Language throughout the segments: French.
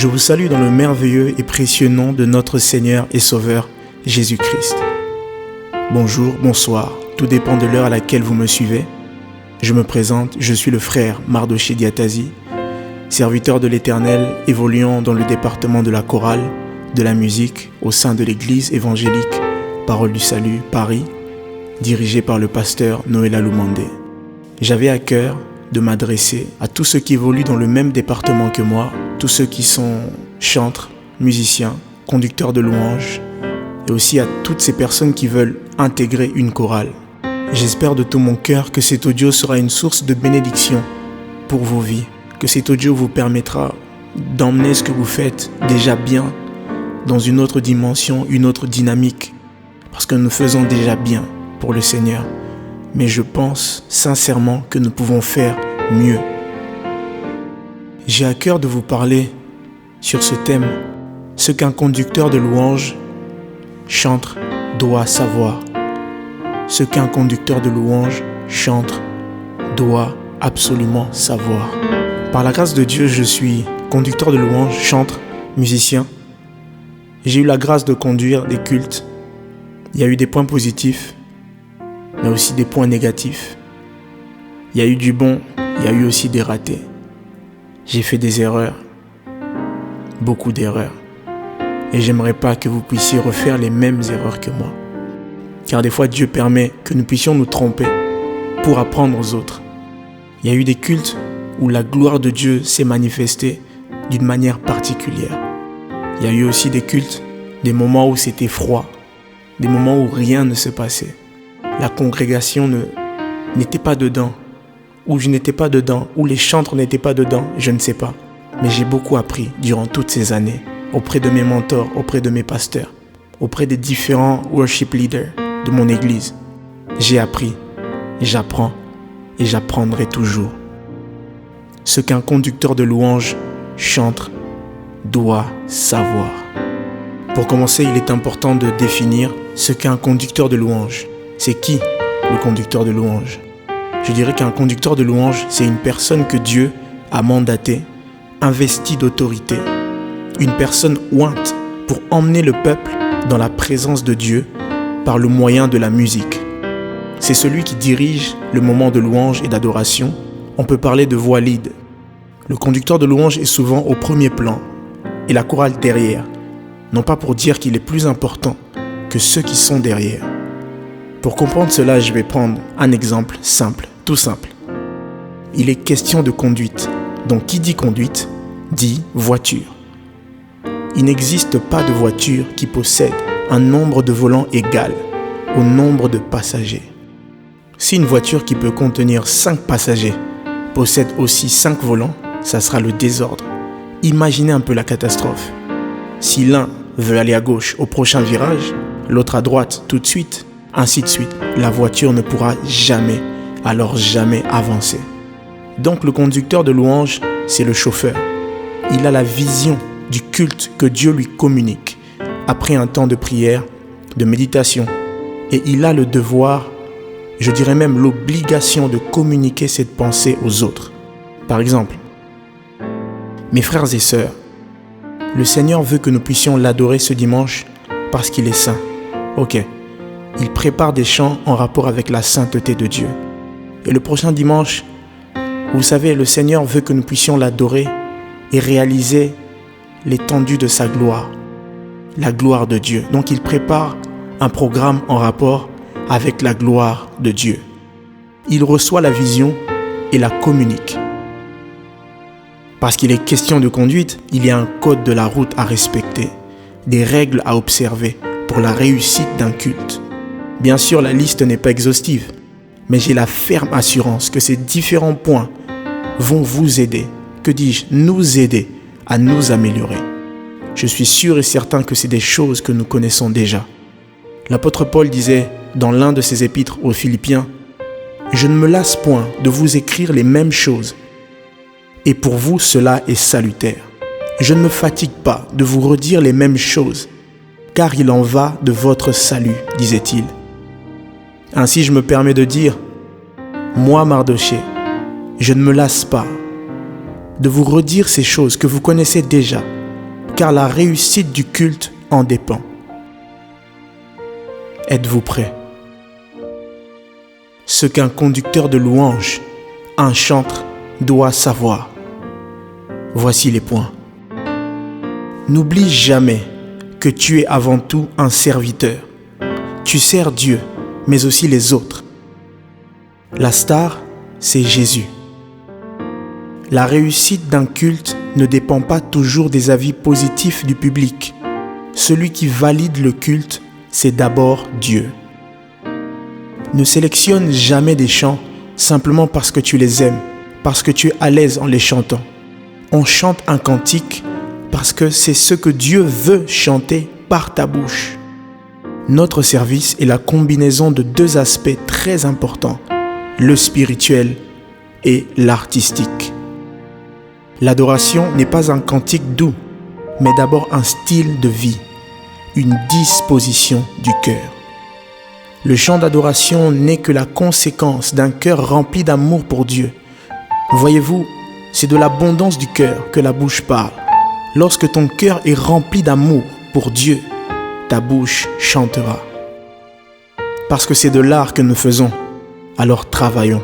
Je vous salue dans le merveilleux et précieux nom de notre Seigneur et Sauveur Jésus-Christ. Bonjour, bonsoir, tout dépend de l'heure à laquelle vous me suivez. Je me présente, je suis le frère Mardoché Diatazi, serviteur de l'Éternel évoluant dans le département de la chorale, de la musique au sein de l'église évangélique Parole du Salut, Paris, dirigée par le pasteur Noël Aloumandé. J'avais à cœur de m'adresser à tous ceux qui évoluent dans le même département que moi, tous ceux qui sont chantres, musiciens, conducteurs de louanges, et aussi à toutes ces personnes qui veulent intégrer une chorale. J'espère de tout mon cœur que cet audio sera une source de bénédiction pour vos vies, que cet audio vous permettra d'emmener ce que vous faites déjà bien dans une autre dimension, une autre dynamique, parce que nous faisons déjà bien pour le Seigneur. Mais je pense sincèrement que nous pouvons faire mieux. J'ai à cœur de vous parler sur ce thème, ce qu'un conducteur de louange, chantre, doit savoir. Ce qu'un conducteur de louange, chantre, doit absolument savoir. Par la grâce de Dieu, je suis conducteur de louange, chantre, musicien. J'ai eu la grâce de conduire des cultes. Il y a eu des points positifs, mais aussi des points négatifs. Il y a eu du bon, il y a eu aussi des ratés. J'ai fait des erreurs, beaucoup d'erreurs. Et j'aimerais pas que vous puissiez refaire les mêmes erreurs que moi. Car des fois, Dieu permet que nous puissions nous tromper pour apprendre aux autres. Il y a eu des cultes où la gloire de Dieu s'est manifestée d'une manière particulière. Il y a eu aussi des cultes, des moments où c'était froid, des moments où rien ne se passait. La congrégation n'était pas dedans, ou je n'étais pas dedans, ou les chantres n'étaient pas dedans, je ne sais pas. Mais j'ai beaucoup appris durant toutes ces années, auprès de mes mentors, auprès de mes pasteurs, auprès des différents worship leaders de mon église. J'ai appris, j'apprends et j'apprendrai toujours. Ce qu'un conducteur de louange, chantre, doit savoir. Pour commencer, il est important de définir ce qu'est un conducteur de louange. C'est qui le conducteur de louange? Je dirais qu'un conducteur de louange, c'est une personne que Dieu a mandatée, investie d'autorité. Une personne ointe pour emmener le peuple dans la présence de Dieu par le moyen de la musique. C'est celui qui dirige le moment de louange et d'adoration. On peut parler de voix lead. Le conducteur de louange est souvent au premier plan et la chorale derrière. Non pas pour dire qu'il est plus important que ceux qui sont derrière. Pour comprendre cela, je vais prendre un exemple simple, tout simple. Il est question de conduite. Donc qui dit conduite, dit voiture. Il n'existe pas de voiture qui possède un nombre de volants égal au nombre de passagers. Si une voiture qui peut contenir 5 passagers possède aussi 5 volants, ça sera le désordre. Imaginez un peu la catastrophe. Si l'un veut aller à gauche au prochain virage, l'autre à droite tout de suite, ainsi de suite, la voiture ne pourra jamais, alors jamais avancer. Donc le conducteur de louange, c'est le chauffeur. Il a la vision du culte que Dieu lui communique après un temps de prière, de méditation. Et il a le devoir, je dirais même l'obligation de communiquer cette pensée aux autres. Par exemple, mes frères et sœurs, le Seigneur veut que nous puissions l'adorer ce dimanche parce qu'il est saint. Ok, il prépare des chants en rapport avec la sainteté de Dieu. Et le prochain dimanche, vous savez, le Seigneur veut que nous puissions l'adorer et réaliser l'étendue de sa gloire, la gloire de Dieu. Donc il prépare un programme en rapport avec la gloire de Dieu. Il reçoit la vision et la communique. Parce qu'il est question de conduite, il y a un code de la route à respecter, des règles à observer pour la réussite d'un culte. Bien sûr, la liste n'est pas exhaustive, mais j'ai la ferme assurance que ces différents points vont vous aider, que dis-je, nous aider à nous améliorer. Je suis sûr et certain que c'est des choses que nous connaissons déjà. L'apôtre Paul disait dans l'un de ses épîtres aux Philippiens, « Je ne me lasse point de vous écrire les mêmes choses, et pour vous cela est salutaire. Je ne me fatigue pas de vous redire les mêmes choses, car il en va de votre salut, disait-il. Ainsi je me permets de dire, moi Mardoché, je ne me lasse pas de vous redire ces choses que vous connaissez déjà, car la réussite du culte en dépend. Êtes-vous prêts? Ce qu'un conducteur de louange, un chantre, doit savoir. Voici les points. N'oublie jamais que tu es avant tout un serviteur. Tu sers Dieu, mais aussi les autres. La star, c'est Jésus. La réussite d'un culte ne dépend pas toujours des avis positifs du public. Celui qui valide le culte, c'est d'abord Dieu. Ne sélectionne jamais des chants simplement parce que tu les aimes, parce que tu es à l'aise en les chantant. On chante un cantique parce que c'est ce que Dieu veut chanter par ta bouche. Notre service est la combinaison de deux aspects très importants, le spirituel et l'artistique. L'adoration n'est pas un cantique doux, mais d'abord un style de vie, une disposition du cœur. Le chant d'adoration n'est que la conséquence d'un cœur rempli d'amour pour Dieu. Voyez-vous, c'est de l'abondance du cœur que la bouche parle. Lorsque ton cœur est rempli d'amour pour Dieu, ta bouche chantera. Parce que c'est de l'art que nous faisons, alors travaillons,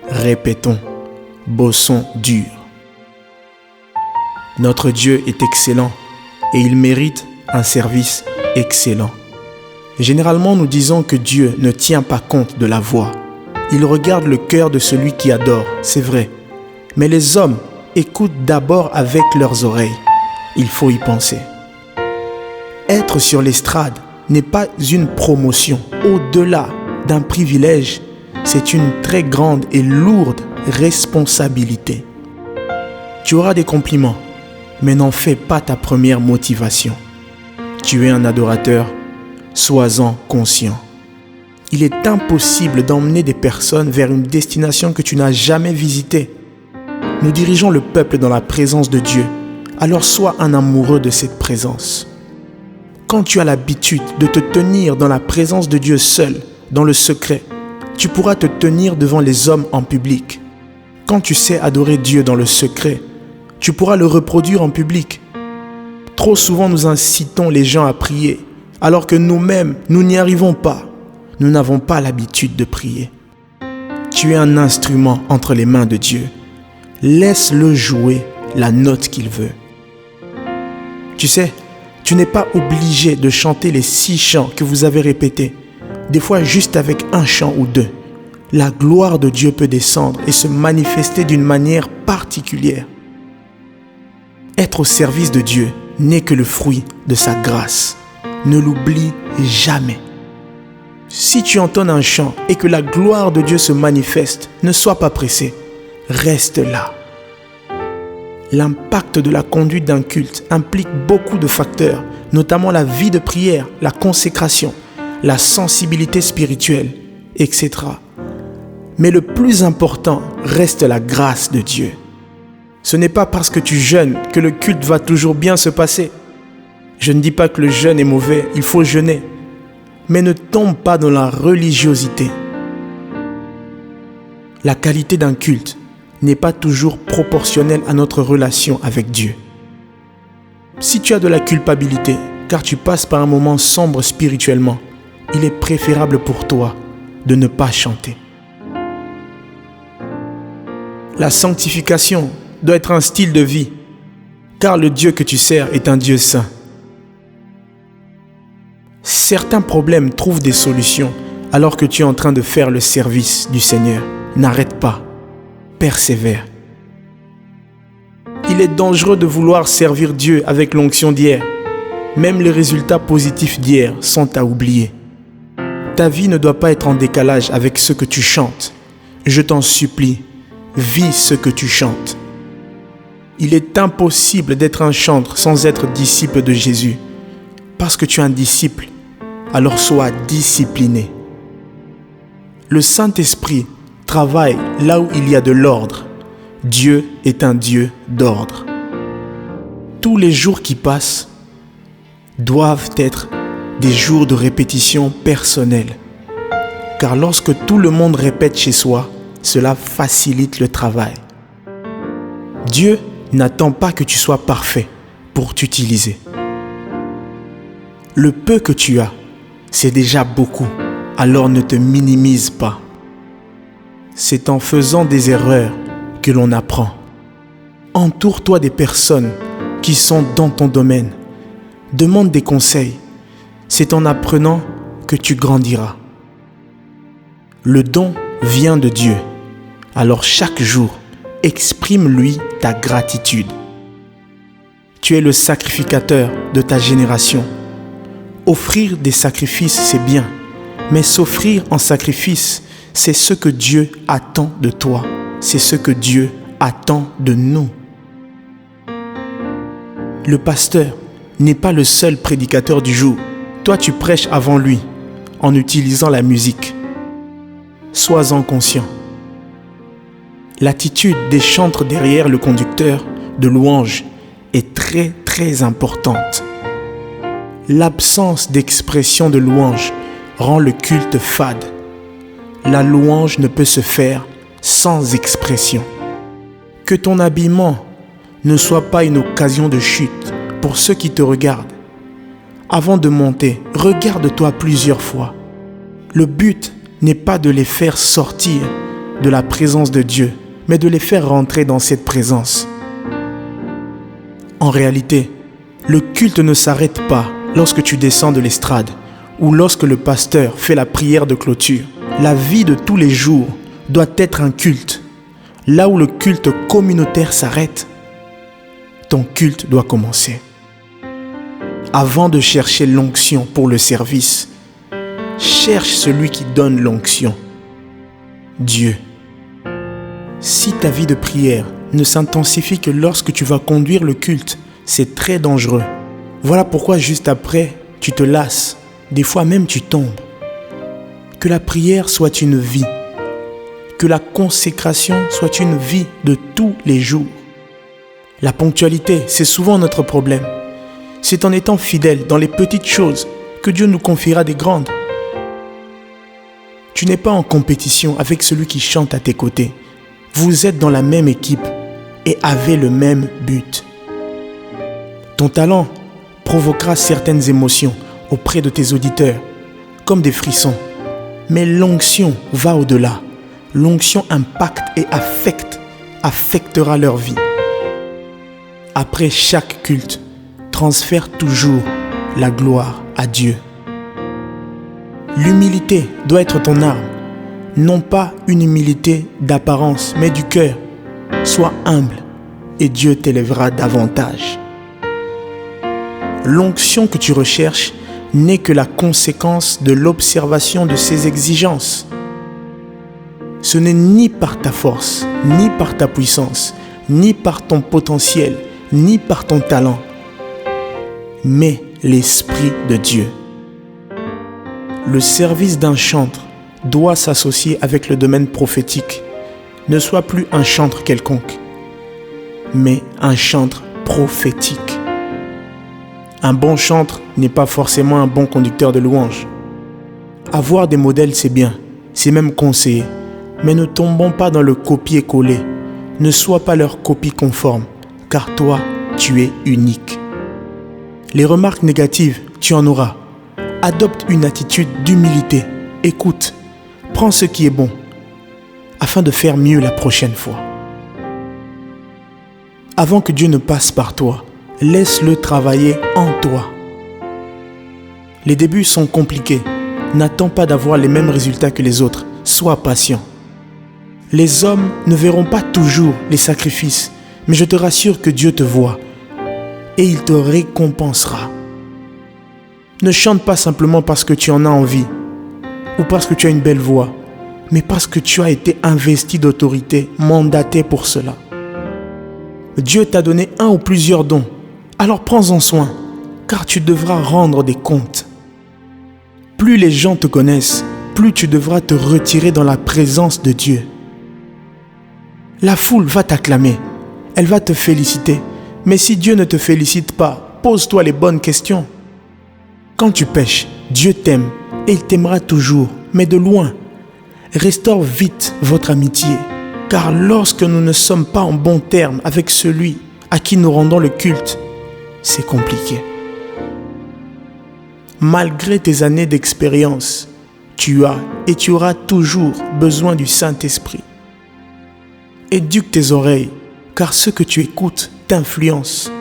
répétons, bossons dur. Notre Dieu est excellent et il mérite un service excellent. Généralement, nous disons que Dieu ne tient pas compte de la voix. Il regarde le cœur de celui qui adore, c'est vrai. Mais les hommes écoutent d'abord avec leurs oreilles. Il faut y penser. Être sur l'estrade n'est pas une promotion. Au-delà d'un privilège, c'est une très grande et lourde responsabilité. Tu auras des compliments, mais n'en fais pas ta première motivation. Tu es un adorateur, sois-en conscient. Il est impossible d'emmener des personnes vers une destination que tu n'as jamais visitée. Nous dirigeons le peuple dans la présence de Dieu, alors sois un amoureux de cette présence. Quand tu as l'habitude de te tenir dans la présence de Dieu seul, dans le secret, tu pourras te tenir devant les hommes en public. Quand tu sais adorer Dieu dans le secret, tu pourras le reproduire en public. Trop souvent, nous incitons les gens à prier, alors que nous-mêmes, nous n'y arrivons pas. Nous n'avons pas l'habitude de prier. Tu es un instrument entre les mains de Dieu. Laisse-le jouer la note qu'il veut. Tu sais, tu n'es pas obligé de chanter les 6 chants que vous avez répétés. Des fois, juste avec un chant ou 2. La gloire de Dieu peut descendre et se manifester d'une manière particulière. Être au service de Dieu n'est que le fruit de sa grâce. Ne l'oublie jamais. Si tu entonnes un chant et que la gloire de Dieu se manifeste, ne sois pas pressé. Reste là. L'impact de la conduite d'un culte implique beaucoup de facteurs, notamment la vie de prière, la consécration, la sensibilité spirituelle, etc. Mais le plus important reste la grâce de Dieu. Ce n'est pas parce que tu jeûnes que le culte va toujours bien se passer. Je ne dis pas que le jeûne est mauvais, il faut jeûner. Mais ne tombe pas dans la religiosité. La qualité d'un culte n'est pas toujours proportionnelle à notre relation avec Dieu. Si tu as de la culpabilité, car tu passes par un moment sombre spirituellement, il est préférable pour toi de ne pas chanter. La sanctification doit être un style de vie, car le Dieu que tu sers est un Dieu saint. Certains problèmes trouvent des solutions alors que tu es en train de faire le service du Seigneur. N'arrête pas, persévère. Il est dangereux de vouloir servir Dieu avec l'onction d'hier. Même les résultats positifs d'hier sont à oublier. Ta vie ne doit pas être en décalage avec ce que tu chantes. Je t'en supplie, vis ce que tu chantes. Il est impossible d'être un chantre sans être disciple de Jésus. Parce que tu es un disciple, alors sois discipliné. Le Saint-Esprit travaille là où il y a de l'ordre. Dieu est un Dieu d'ordre. Tous les jours qui passent doivent être des jours de répétition personnelle. Car lorsque tout le monde répète chez soi, cela facilite le travail. Dieu n'attend pas que tu sois parfait pour t'utiliser. Le peu que tu as, c'est déjà beaucoup, alors ne te minimise pas. C'est en faisant des erreurs que l'on apprend. Entoure-toi des personnes qui sont dans ton domaine. Demande des conseils. C'est en apprenant que tu grandiras. Le don vient de Dieu. Alors chaque jour, exprime-lui ta gratitude. Tu es le sacrificateur de ta génération. Offrir des sacrifices, c'est bien. Mais s'offrir en sacrifice, c'est ce que Dieu attend de toi. C'est ce que Dieu attend de nous. Le pasteur n'est pas le seul prédicateur du jour. Toi, tu prêches avant lui en utilisant la musique. Sois-en conscient. L'attitude des chantres derrière le conducteur de louange est très très importante. L'absence d'expression de louange rend le culte fade. La louange ne peut se faire sans expression. Que ton habillement ne soit pas une occasion de chute pour ceux qui te regardent. Avant de monter, regarde-toi plusieurs fois. Le but n'est pas de les faire sortir de la présence de Dieu, mais de les faire rentrer dans cette présence. En réalité, le culte ne s'arrête pas lorsque tu descends de l'estrade ou lorsque le pasteur fait la prière de clôture. La vie de tous les jours doit être un culte. Là où le culte communautaire s'arrête, ton culte doit commencer. Avant de chercher l'onction pour le service, cherche celui qui donne l'onction, Dieu. Si ta vie de prière ne s'intensifie que lorsque tu vas conduire le culte, c'est très dangereux. Voilà pourquoi juste après, tu te lasses. Des fois même tu tombes. Que la prière soit une vie. Que la consécration soit une vie de tous les jours. La ponctualité, c'est souvent notre problème. C'est en étant fidèle dans les petites choses que Dieu nous confiera des grandes. Tu n'es pas en compétition avec celui qui chante à tes côtés. Vous êtes dans la même équipe et avez le même but. Ton talent provoquera certaines émotions auprès de tes auditeurs, comme des frissons. Mais l'onction va au-delà. L'onction impacte et affectera leur vie. Après chaque culte, transfère toujours la gloire à Dieu. L'humilité doit être ton arme. Non pas une humilité d'apparence, mais du cœur. Sois humble et Dieu t'élèvera davantage. L'onction que tu recherches n'est que la conséquence de l'observation de ses exigences. Ce n'est ni par ta force, ni par ta puissance, ni par ton potentiel, ni par ton talent, mais l'Esprit de Dieu. Le service d'un chantre doit s'associer avec le domaine prophétique. Ne sois plus un chantre quelconque, mais un chantre prophétique. Un bon chantre n'est pas forcément un bon conducteur de louange. Avoir des modèles, c'est bien, c'est même conseillé. Mais ne tombons pas dans le copier-coller. Ne sois pas leur copie conforme, car toi, tu es unique. Les remarques négatives, tu en auras. Adopte une attitude d'humilité. Écoute, prends ce qui est bon, afin de faire mieux la prochaine fois. Avant que Dieu ne passe par toi, laisse-le travailler en toi. Les débuts sont compliqués. N'attends pas d'avoir les mêmes résultats que les autres. Sois patient. Les hommes ne verront pas toujours les sacrifices, mais je te rassure que Dieu te voit et il te récompensera. Ne chante pas simplement parce que tu en as envie ou parce que tu as une belle voix, mais parce que tu as été investi d'autorité, mandaté pour cela. Dieu t'a donné un ou plusieurs dons, alors prends-en soin, car tu devras rendre des comptes. Plus les gens te connaissent, plus tu devras te retirer dans la présence de Dieu. La foule va t'acclamer, elle va te féliciter, mais si Dieu ne te félicite pas, pose-toi les bonnes questions. Quand tu pèches, Dieu t'aime et il t'aimera toujours, mais de loin. Restaure vite votre amitié, car lorsque nous ne sommes pas en bons termes avec celui à qui nous rendons le culte, c'est compliqué. Malgré tes années d'expérience, tu as et tu auras toujours besoin du Saint-Esprit. Éduque tes oreilles, car ce que tu écoutes t'influence.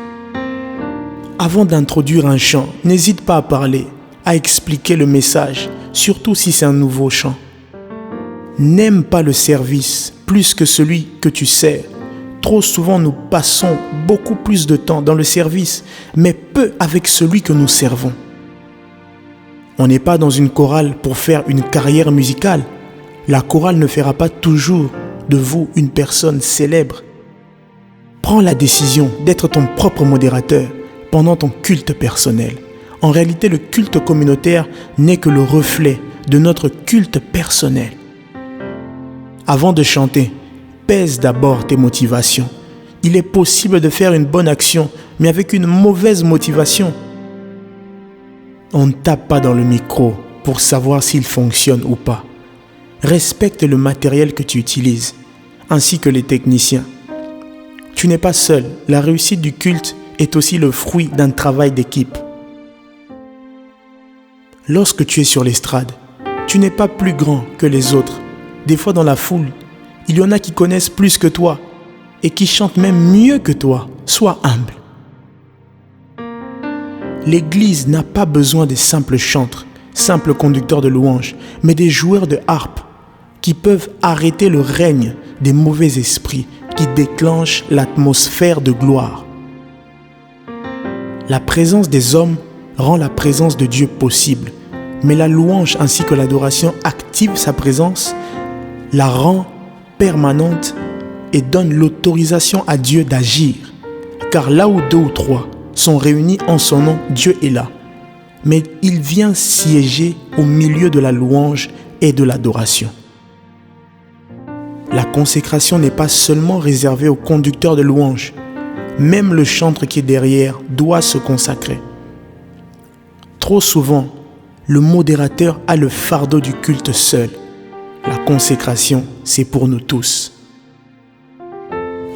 Avant d'introduire un chant, n'hésite pas à parler, à expliquer le message, surtout si c'est un nouveau chant. N'aime pas le service plus que celui que tu sers. Trop souvent, nous passons beaucoup plus de temps dans le service, mais peu avec celui que nous servons. On n'est pas dans une chorale pour faire une carrière musicale. La chorale ne fera pas toujours de vous une personne célèbre. Prends la décision d'être ton propre modérateur pendant ton culte personnel. En réalité, le culte communautaire n'est que le reflet de notre culte personnel. Avant de chanter, pèse d'abord tes motivations. Il est possible de faire une bonne action, mais avec une mauvaise motivation. On ne tape pas dans le micro pour savoir s'il fonctionne ou pas. Respecte le matériel que tu utilises, ainsi que les techniciens. Tu n'es pas seul. La réussite du culte est aussi le fruit d'un travail d'équipe. Lorsque tu es sur l'estrade, tu n'es pas plus grand que les autres. Des fois dans la foule, il y en a qui connaissent plus que toi et qui chantent même mieux que toi. Sois humble. L'Église n'a pas besoin des simples chantres, simples conducteurs de louanges, mais des joueurs de harpe qui peuvent arrêter le règne des mauvais esprits qui déclenchent l'atmosphère de gloire. La présence des hommes rend la présence de Dieu possible, mais la louange ainsi que l'adoration active sa présence, la rend permanente et donne l'autorisation à Dieu d'agir. Car là où 2 ou 3 sont réunis en son nom, Dieu est là. Mais il vient siéger au milieu de la louange et de l'adoration. La consécration n'est pas seulement réservée aux conducteurs de louange. Même le chantre qui est derrière doit se consacrer. Trop souvent, le modérateur a le fardeau du culte seul. La consécration, c'est pour nous tous.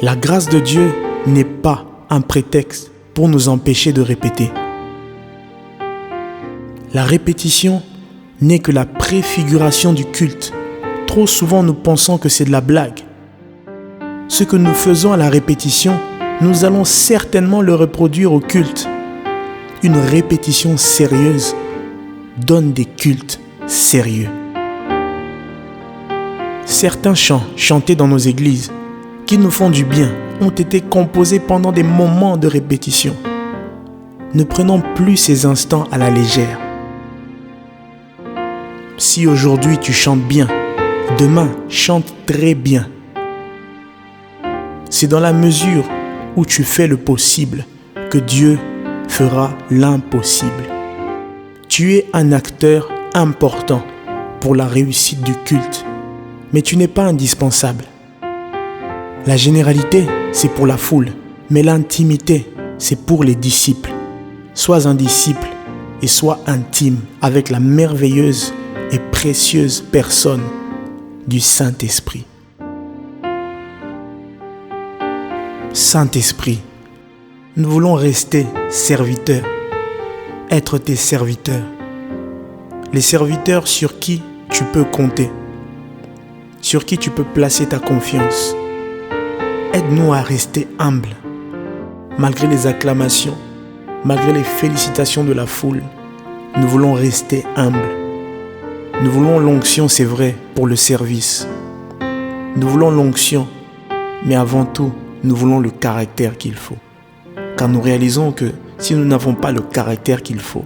La grâce de Dieu n'est pas un prétexte pour nous empêcher de répéter. La répétition n'est que la préfiguration du culte. Trop souvent, nous pensons que c'est de la blague. Ce que nous faisons à la répétition, nous allons certainement le reproduire au culte. Une répétition sérieuse donne des cultes sérieux. Certains chants chantés dans nos églises qui nous font du bien ont été composés pendant des moments de répétition. Ne prenons plus ces instants à la légère. Si aujourd'hui tu chantes bien, demain chante très bien. C'est dans la mesure où tu fais le possible que Dieu fera l'impossible. Tu es un acteur important pour la réussite du culte, mais tu n'es pas indispensable. La généralité, c'est pour la foule, mais l'intimité, c'est pour les disciples. Sois un disciple et sois intime avec la merveilleuse et précieuse personne du Saint-Esprit. Saint-Esprit, nous voulons rester serviteurs, être tes serviteurs, les serviteurs sur qui tu peux compter, sur qui tu peux placer ta confiance. Aide-nous à rester humbles, malgré les acclamations, malgré les félicitations de la foule. Nous voulons rester humbles. Nous voulons l'onction, c'est vrai, pour le service. Nous voulons l'onction, mais avant tout, nous voulons le caractère qu'il faut. Car nous réalisons que si nous n'avons pas le caractère qu'il faut,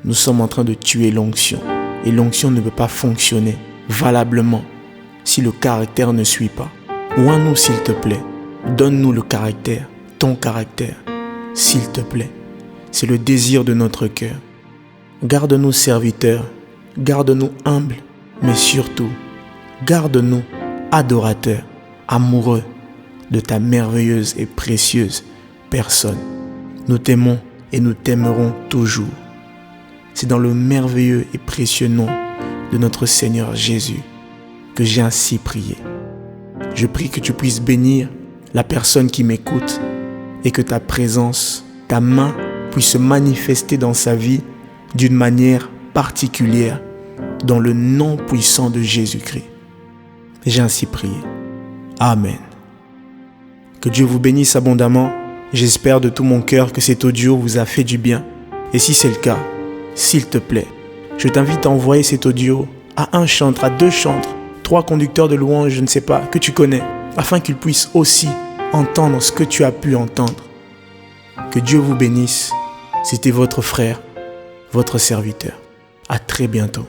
nous sommes en train de tuer l'onction. Et l'onction ne peut pas fonctionner valablement si le caractère ne suit pas. Oins-nous, s'il te plaît. Donne-nous le caractère, ton caractère, s'il te plaît. C'est le désir de notre cœur. Garde-nous serviteurs, garde-nous humbles, mais surtout, garde-nous adorateurs, amoureux de ta merveilleuse et précieuse personne. Nous t'aimons et nous t'aimerons toujours. C'est dans le merveilleux et précieux nom de notre Seigneur Jésus que j'ai ainsi prié. Je prie que tu puisses bénir la personne qui m'écoute et que ta présence, ta main puisse se manifester dans sa vie d'une manière particulière, dans le nom puissant de Jésus-Christ. J'ai ainsi prié. Amen. Que Dieu vous bénisse abondamment. J'espère de tout mon cœur que cet audio vous a fait du bien. Et si c'est le cas, s'il te plaît, je t'invite à envoyer cet audio à un chantre, à 2 chantres, 3 conducteurs de louanges, je ne sais pas, que tu connais, afin qu'ils puissent aussi entendre ce que tu as pu entendre. Que Dieu vous bénisse. C'était votre frère, votre serviteur. À très bientôt.